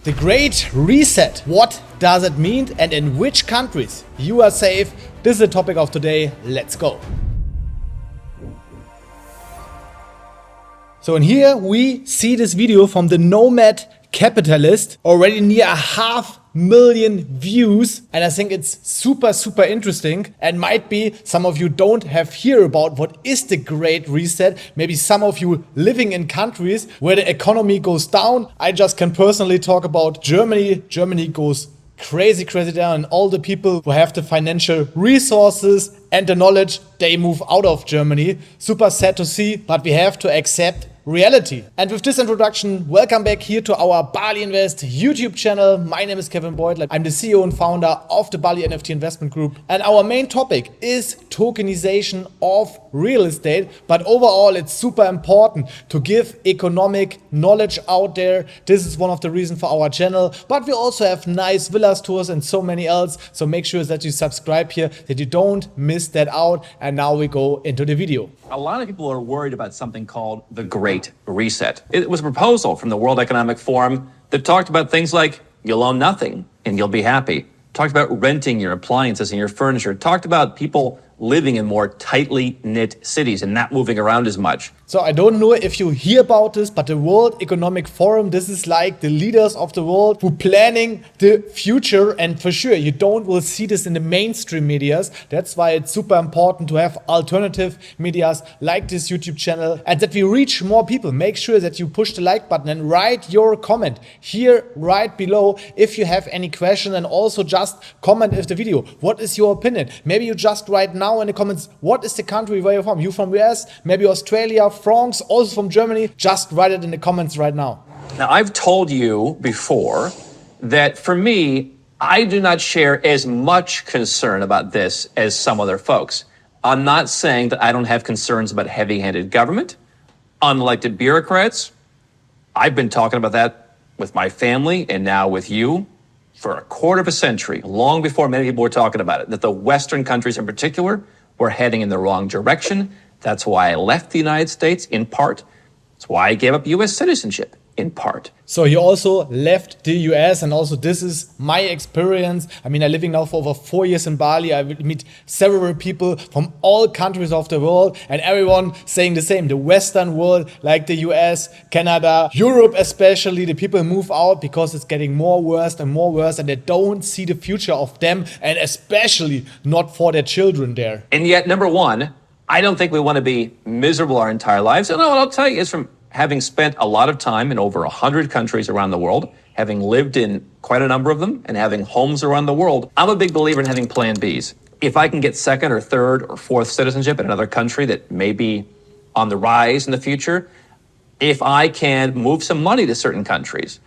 The Great Reset. What does it mean and in which countries you are safe? This is the topic of today. Let's go. So in here we see this video from the Nomad Capitalist, already near 500,000 views, and I think it's super interesting and might be some of you don't have heard about what is the Great Reset. Maybe some of you living in countries where the economy goes down. I just can personally talk about Germany. Germany goes crazy down, and all the people who have the financial resources and the knowledge, they move out of Germany. Super sad to see, but we have to accept reality. And with this introduction, welcome back here to our Bali Invest YouTube channel. My name is Kevin Beutler. I'm the CEO and founder of the Bali NFT Investment Group. And our main topic is tokenization of real estate. But overall, it's super important to give economic knowledge out there. This is one of the reasons for our channel. But we also have nice villas tours and so many else. So make sure that you subscribe here, that you don't miss that out. And now we go into the video. A lot of people are worried about something called the Great Reset. It was a proposal from the World Economic Forum that talked about things like you'll own nothing and you'll be happy. Talked about renting your appliances and your furniture. Talked about people living in more tightly knit cities and not moving around as much. So I don't know if you hear about this, but the World Economic Forum, this is like the leaders of the world who planning the future, and for sure you will see this in the mainstream medias. That's why it's super important to have alternative medias like this YouTube channel and that we reach more people. Make sure that you push the like button and write your comment here right below if you have any question, and also just comment if the video. What is your opinion? Maybe you just write now in the comments, what is the country where you're from? You from US, maybe Australia, France, also from Germany? Just write it in the comments right now. Now, I've told you before that for me, I do not share as much concern about this as some other folks. I'm not saying that I don't have concerns about heavy-handed government, unelected bureaucrats. I've been talking about that with my family and now with you for a quarter of a century, long before many people were talking about it, that the Western countries in particular were heading in the wrong direction. That's why I left the United States, in part. That's why I gave up US citizenship, in part. So you also left the US, and also this is my experience. I mean, I'm living now for over 4 years in Bali. I meet several people from all countries of the world, and everyone saying the same. The Western world, like the US, Canada, Europe especially, the people move out because it's getting more worse and more worse, and they don't see the future of them, and especially not for their children there. And yet, number one, I don't think we want to be miserable our entire lives. And what I'll tell you is, from having spent a lot of time in over 100 countries around the world, having lived in quite a number of them, and having homes around the world, I'm a big believer in having plan Bs. If I can get second or third or fourth citizenship in another country that may be on the rise in the future, if I can move some money to certain countries,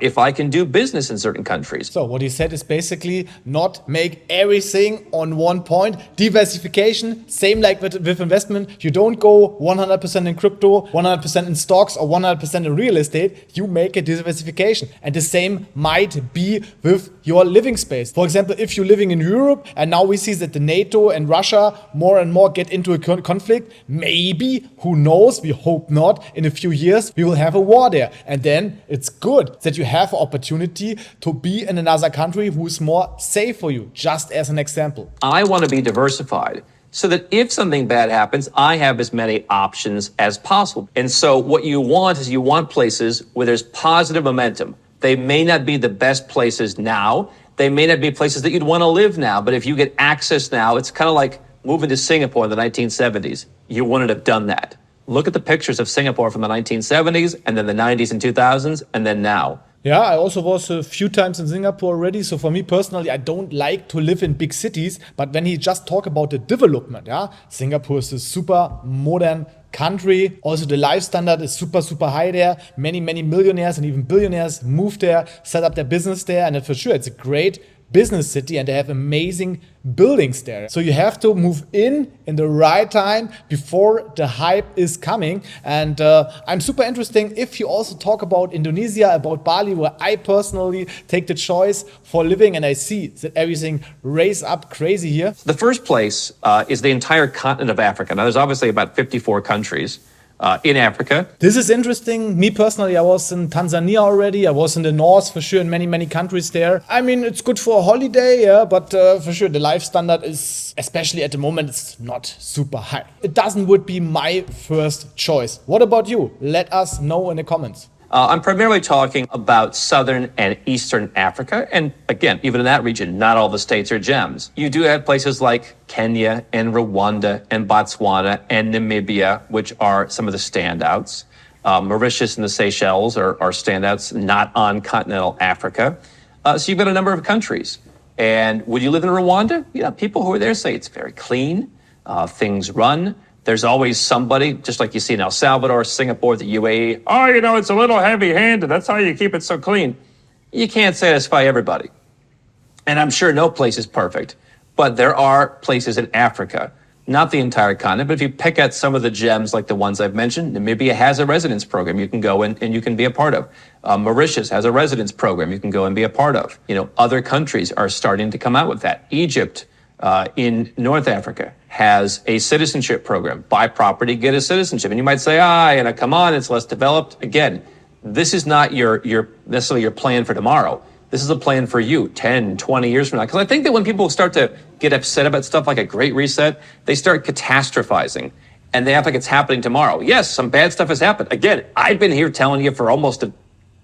if I can do business in certain countries. So what he said is basically not make everything on one point. Diversification, same like with investment. You don't go 100% in crypto, 100% in stocks, or 100% in real estate. You make a diversification. And the same might be with your living space. For example, if you're living in Europe, and now we see that the NATO and Russia more and more get into a conflict, maybe, who knows, we hope not, in a few years, we will have a war there. And then it's good that you have an opportunity to be in another country who's more safe for you, just as an example. I want to be diversified so that if something bad happens, I have as many options as possible. And so what you want is you want places where there's positive momentum. They may not be the best places now. They may not be places that you'd want to live now. But if you get access now, it's kind of like moving to Singapore in the 1970s. You wouldn't have done that. Look at the pictures of Singapore from the 1970s, and then the 90s and 2000s, and then now. Yeah, I also was a few times in Singapore already. So for me personally, I don't like to live in big cities. But when he just talk about the development, yeah, Singapore is a super modern country. Also, the life standard is super high there. Many millionaires and even billionaires move there, set up their business there. And for sure, it's a great business city, and they have amazing buildings there. So you have to move in the right time before the hype is coming. And I'm super interested if you also talk about Indonesia, about Bali, where I personally take the choice for living, and I see that everything raise up crazy here. The first place is the entire continent of Africa. Now, there's obviously about 54 countries. in Africa. This is interesting. Me personally, I was in Tanzania already. I was in the north for sure, in many, many countries there. I mean, it's good for a holiday, yeah, but for sure the life standard is, especially at the moment, it's not super high. It would be my first choice. What about you? Let us know in the comments. I'm primarily talking about Southern and Eastern Africa. And again, even in that region, not all the states are gems. You do have places like Kenya and Rwanda and Botswana and Namibia, which are some of the standouts. Mauritius and the Seychelles are standouts, not on continental Africa. So you've got a number of countries. And would you live in Rwanda? Yeah, people who are there say it's very clean, things run. There's always somebody, just like you see in El Salvador, Singapore, the UAE. Oh, you know, it's a little heavy-handed. That's how you keep it so clean. You can't satisfy everybody. And I'm sure no place is perfect. But there are places in Africa, not the entire continent, but if you pick out some of the gems like the ones I've mentioned, Namibia has a residence program you can go and you can be a part of. Mauritius has a residence program you can go and be a part of. You know, other countries are starting to come out with that. Egypt, in North Africa, has a citizenship program. Buy property, get a citizenship. And you might say, come on, it's less developed. Again, this is not your necessarily your plan for tomorrow. This is a plan for you 10, 20 years from now. Because I think that when people start to get upset about stuff like a Great Reset, they start catastrophizing. And they act like it's happening tomorrow. Yes, some bad stuff has happened. Again, I've been here telling you for almost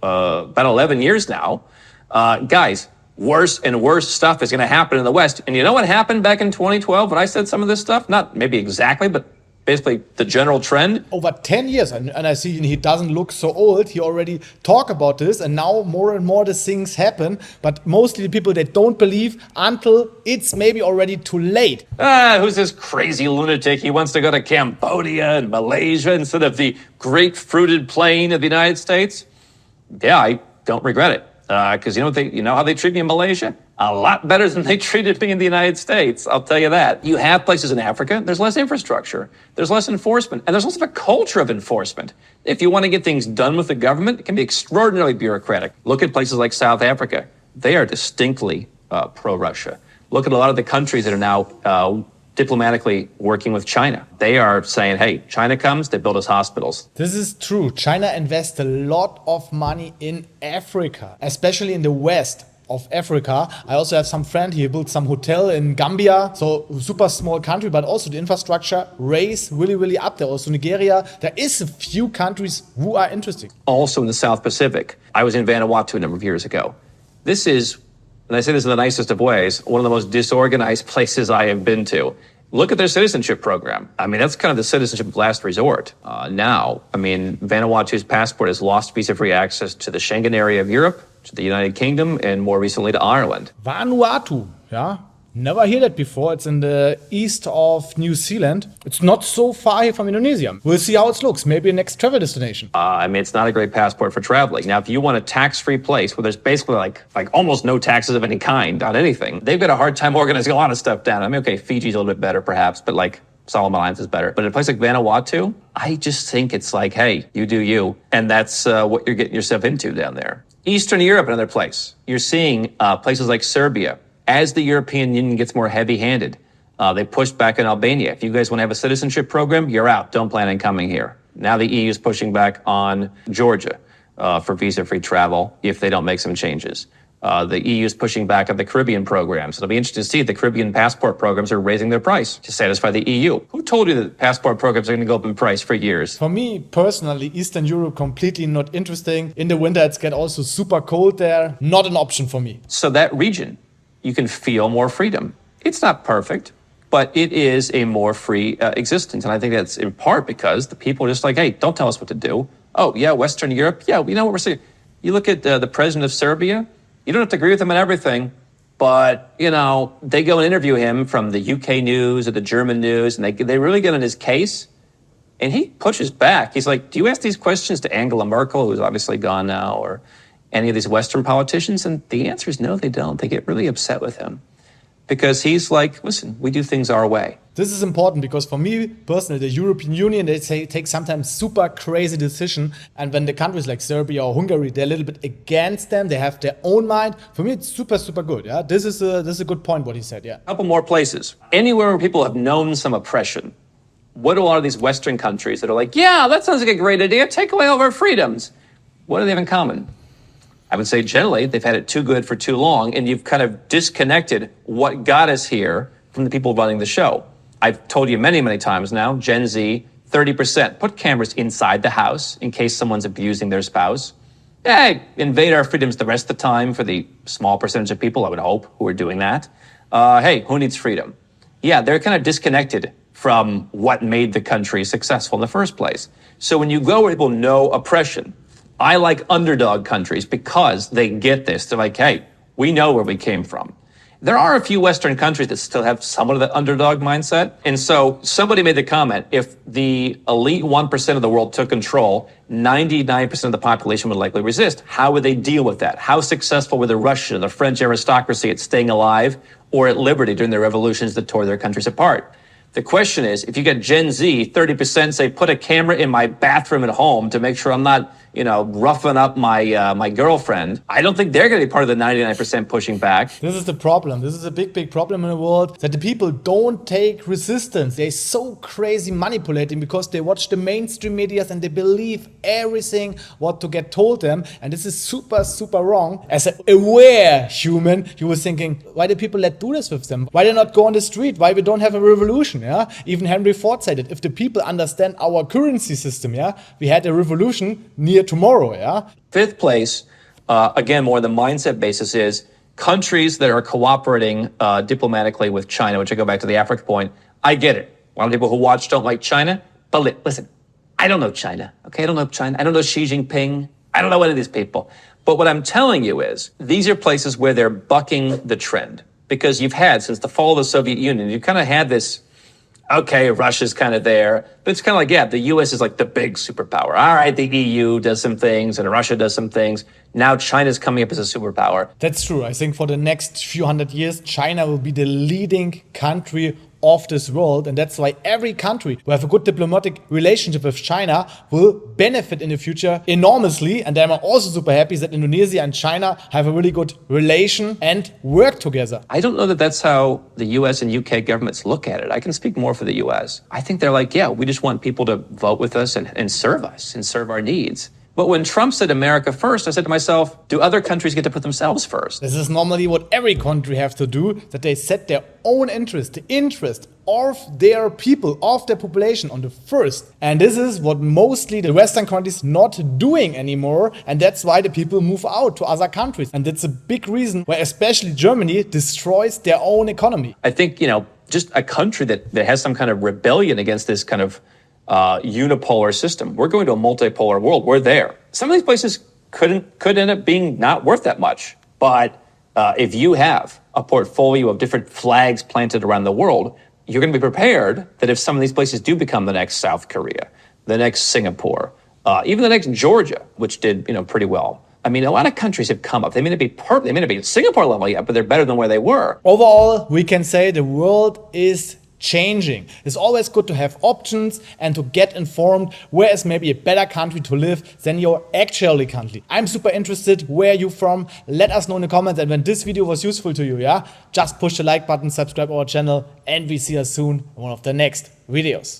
about 11 years now. Guys, worse and worse stuff is going to happen in the West. And you know what happened back in 2012 when I said some of this stuff? Not maybe exactly, but basically the general trend. Over 10 years, and I see he doesn't look so old. He already talked about this, and now more and more the things happen. But mostly the people that don't believe until it's maybe already too late. Who's this crazy lunatic? He wants to go to Cambodia and Malaysia instead of the great fruited plain of the United States. Yeah, I don't regret it. Because you know how they treat me in Malaysia? A lot better than they treated me in the United States, I'll tell you that. You have places in Africa, there's less infrastructure, there's less enforcement, and there's also a culture of enforcement. If you want to get things done with the government, it can be extraordinarily bureaucratic. Look at places like South Africa. They are distinctly pro-Russia. Look at a lot of the countries that are now diplomatically working with China. They are saying, hey, China comes, they build us hospitals. This is true. China invests a lot of money in Africa, especially in the west of Africa. I also have some friend, he built some hotel in Gambia, so super small country, but also the infrastructure raised really, really up there. Also Nigeria, there is a few countries who are interesting. Also in the South Pacific. I was in Vanuatu a number of years ago. This is, and I say this in the nicest of ways, one of the most disorganized places I have been to. Look at their citizenship program. I mean, that's kind of the citizenship of last resort. Now, I mean, Vanuatu's passport has lost visa-free access to the Schengen area of Europe, to the United Kingdom, and more recently to Ireland. Vanuatu, yeah? Never heard that before. It's in the east of New Zealand. It's not so far here from Indonesia. We'll see how it looks. Maybe a next travel destination. I mean, it's not a great passport for traveling. Now, if you want a tax-free place where there's basically like almost no taxes of any kind on anything, they've got a hard time organizing a lot of stuff down. I mean, okay, Fiji's a little bit better perhaps, but like Solomon Islands is better. But in a place like Vanuatu, I just think it's like, hey, you do you. And that's what you're getting yourself into down there. Eastern Europe, another place. You're seeing places like Serbia. As the European Union gets more heavy-handed, they pushed back on Albania. If you guys want to have a citizenship program, you're out. Don't plan on coming here. Now the EU is pushing back on Georgia for visa-free travel if they don't make some changes. The EU is pushing back on the Caribbean programs. It'll be interesting to see if the Caribbean passport programs are raising their price to satisfy the EU. Who told you that passport programs are going to go up in price for years? For me, personally, Eastern Europe completely not interesting. In the winter, it's get also super cold there. Not an option for me. So that region, you can feel more freedom. It's not perfect, but it is a more free existence. And I think that's in part because the people are just like, hey, don't tell us what to do. Oh, yeah, Western Europe. Yeah, we know what we're saying. You look at the president of Serbia. You don't have to agree with him on everything, but, you know, they go and interview him from the UK news or the German news, and they really get on his case. And he pushes back. He's like, do you ask these questions to Angela Merkel, who's obviously gone now, or any of these Western politicians? And the answer is no, they don't. They get really upset with him because he's like, listen, we do things our way. This is important because for me personally, the European Union, they take sometimes super crazy decision. And when the countries like Serbia or Hungary, they're a little bit against them, they have their own mind. For me, it's super, super good. Yeah, this is a good point what he said. Yeah. A couple more places. Anywhere where people have known some oppression, what do a lot of these Western countries that are like, yeah, that sounds like a great idea, take away all of our freedoms, what do they have in common? I would say generally they've had it too good for too long, and you've kind of disconnected what got us here from the people running the show. I've told you many, many times now, Gen Z, 30%. Put cameras inside the house in case someone's abusing their spouse. Hey, invade our freedoms the rest of the time for the small percentage of people, I would hope, who are doing that. Hey, who needs freedom? Yeah, they're kind of disconnected from what made the country successful in the first place. So when you go where people know oppression, I like underdog countries because they get this. They're like, hey, we know where we came from. There are a few Western countries that still have somewhat of the underdog mindset. And so somebody made the comment, if the elite 1% of the world took control, 99% of the population would likely resist. How would they deal with that? How successful were the Russian, the French aristocracy at staying alive or at liberty during the revolutions that tore their countries apart? The question is, if you get Gen Z, 30% say, put a camera in my bathroom at home to make sure I'm not, roughing up my girlfriend, I don't think they're going to be part of the 99% pushing back. This is the problem. This is a big, big problem in the world, that the people don't take resistance. They're so crazy manipulating because they watch the mainstream medias and they believe everything what to get told them. And this is super, super wrong. As an aware human, you were thinking, why do people do this with them? Why they not go on the street? Why we don't have a revolution? Yeah, even Henry Ford said it. If the people understand our currency system, yeah, we had a revolution near tomorrow. Yeah. Fifth place, again, more the mindset basis is countries that are cooperating diplomatically with China, which I go back to the Africa point. I get it. A lot of people who watch don't like China, but listen, I don't know China. Okay, I don't know China. I don't know Xi Jinping. I don't know any of these people. But what I'm telling you is these are places where they're bucking the trend, because you've had, since the fall of the Soviet Union, you've kind of had this. Okay, Russia's kind of there, but it's kind of like, yeah, the US is like the big superpower. All right, the EU does some things and Russia does some things. Now China's coming up as a superpower. That's true. I think for the next few hundred years, China will be the leading country of this world. And that's why every country who have a good diplomatic relationship with China will benefit in the future enormously. And I'm also super happy that Indonesia and China have a really good relation and work together. I don't know that that's how the US and UK governments look at it. I can speak more for the US. I think they're like, yeah, we just want people to vote with us and serve us and serve our needs. But when Trump said America first, I said to myself, do other countries get to put themselves first? This is normally what every country have to do, that they set their own interest, the interest of their people, of their population on the first. And this is what mostly the Western countries not doing anymore. And that's why the people move out to other countries. And that's a big reason why especially Germany destroys their own economy. I think, just a country that has some kind of rebellion against this kind of unipolar system. We're going to a multipolar world. We're there. Some of these places could end up being not worth that much. But if you have a portfolio of different flags planted around the world, you're going to be prepared that if some of these places do become the next South Korea, the next Singapore, even the next Georgia, which did pretty well. I mean, a lot of countries have come up. They may not be perfect. They may not be at Singapore level yet, but they're better than where they were. Overall, we can say the world is changing. It's always good to have options and to get informed where is maybe a better country to live than your actual country. I'm super interested where you're from. Let us know in the comments, and when this video was useful to you, yeah, just push the like button, subscribe our channel, and we see us soon in one of the next videos.